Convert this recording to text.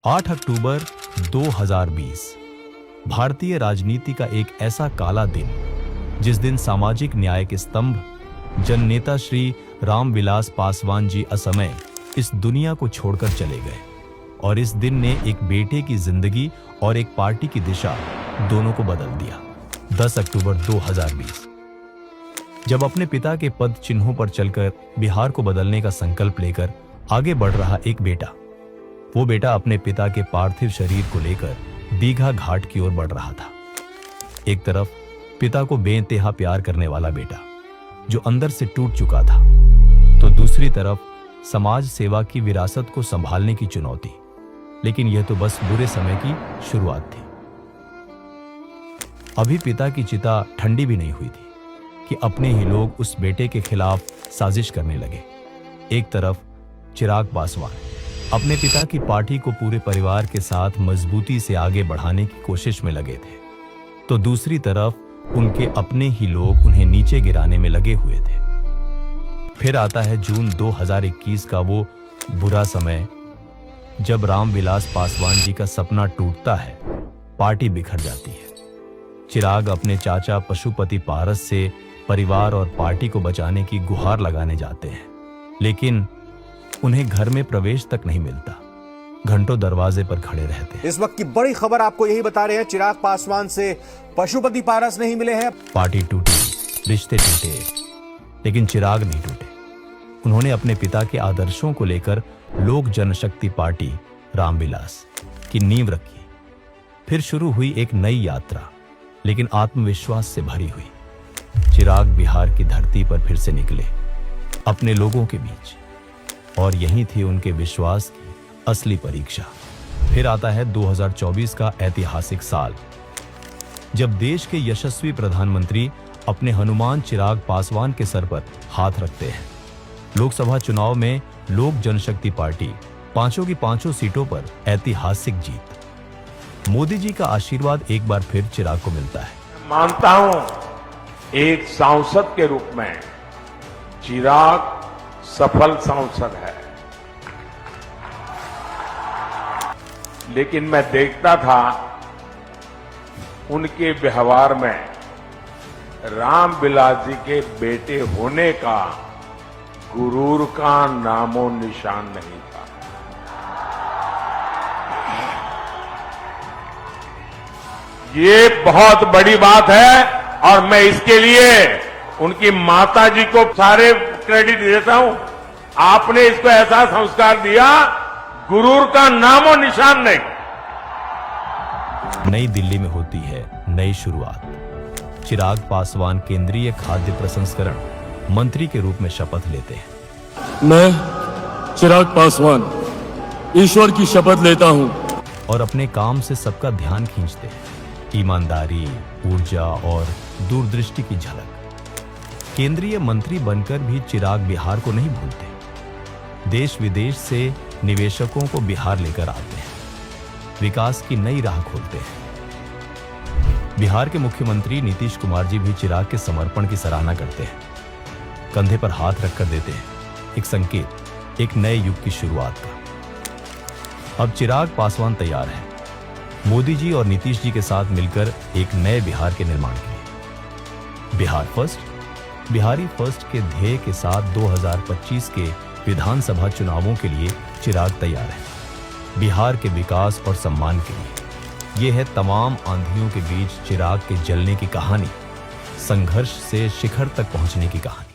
8 अक्टूबर 2020 भारतीय राजनीति का एक ऐसा काला दिन जिस दिन सामाजिक न्याय के स्तंभ जननेता श्री रामविलास पासवान जी असमय इस दुनिया को छोड़कर चले गए और इस दिन ने एक बेटे की जिंदगी और एक पार्टी की दिशा दोनों को बदल दिया। 10 अक्टूबर 2020 जब अपने पिता के पद चिन्हों पर चलकर बिहार को बदलने का संकल्प लेकर आगे बढ़ रहा एक बेटा, वो बेटा अपने पिता के पार्थिव शरीर को लेकर दीघा घाट की ओर बढ़ रहा था। एक तरफ पिता को बेइंतहा प्यार करने वाला बेटा जो अंदर से टूट चुका था, तो दूसरी तरफ समाज सेवा की विरासत को संभालने की चुनौती। लेकिन यह तो बस बुरे समय की शुरुआत थी। अभी पिता की चिता ठंडी भी नहीं हुई थी कि अपने ही लोग उस बेटे के खिलाफ साजिश करने लगे। एक तरफ चिराग पासवान अपने पिता की पार्टी को पूरे परिवार के साथ मजबूती से आगे बढ़ाने की कोशिश में लगे थे, तो दूसरी तरफ उनके अपने ही लोग उन्हें नीचे गिराने में लगे हुए थे। फिर आता है जून 2021 का वो बुरा समय जब रामविलास पासवान जी का सपना टूटता है, पार्टी बिखर जाती है। चिराग अपने चाचा पशुपति पारस से परिवार और पार्टी को बचाने की गुहार लगाने जाते हैं, लेकिन उन्हें घर में प्रवेश तक नहीं मिलता। घंटों दरवाजे पर खड़े रहते हैं। इस वक्त की बड़ी खबर आपको यही बता रहे हैं, चिराग पासवान से पशुपति पारस नहीं मिले हैं। पार्टी टूटी, रिश्ते टूटे, लेकिन चिराग नहीं टूटे। उन्होंने अपने पिता के आदर्शों को लेकर लोक जनशक्ति पार्टी रामविलास की नींव रखी। फिर शुरू हुई एक नई यात्रा, लेकिन आत्मविश्वास से भरी हुई। चिराग बिहार की धरती पर फिर से निकले, अपने लोगों के बीच, और यही थी उनके विश्वास की असली परीक्षा। फिर आता है 2024 का ऐतिहासिक साल, जब देश के यशस्वी प्रधानमंत्री अपने हनुमान चिराग पासवान के सर पर हाथ रखते हैं। लोकसभा चुनाव में लोक जनशक्ति पार्टी पांचों की पांचों सीटों पर ऐतिहासिक जीत। मोदी जी का आशीर्वाद एक बार फिर चिराग को मिलता है। मानता हूं एक सांसद के रूप में चिराग सफल सांसद है, लेकिन मैं देखता था उनके व्यवहार में रामविलास जी के बेटे होने का गुरूर का नामो निशान नहीं था। ये बहुत बड़ी बात है और मैं इसके लिए उनकी माता जी को सारे क्रेडिट देता हूं। आपने इसको ऐसा संस्कार दिया, गुरूर का नामो निशान नहीं। नई दिल्ली में होती है नई शुरुआत। चिराग पासवान केंद्रीय खाद्य प्रसंस्करण मंत्री के रूप में शपथ लेते हैं। मैं चिराग पासवान ईश्वर की शपथ लेता हूं और अपने काम से सबका ध्यान खींचते हैं। ईमानदारी, ऊर्जा और दूरदृष्टि की झलक। केंद्रीय मंत्री बनकर भी चिराग बिहार को नहीं भूलते। देश विदेश से निवेशकों को बिहार लेकर आते हैं, विकास की नई राह खोलते हैं। बिहार के मुख्यमंत्री नीतीश कुमार जी भी चिराग के समर्पण की सराहना करते हैं। कंधे पर हाथ रखकर देते हैं एक संकेत, एक नए युग की शुरुआत का। अब चिराग पासवान तैयार है मोदी जी और नीतीश जी के साथ मिलकर एक नए बिहार के निर्माण के लिए। बिहार फर्स्ट, बिहारी फर्स्ट के ध्येय के साथ 2025 के विधानसभा चुनावों के लिए चिराग तैयार है, बिहार के विकास और सम्मान के लिए। यह है तमाम आंधियों के बीच चिराग के जलने की कहानी, संघर्ष से शिखर तक पहुंचने की कहानी।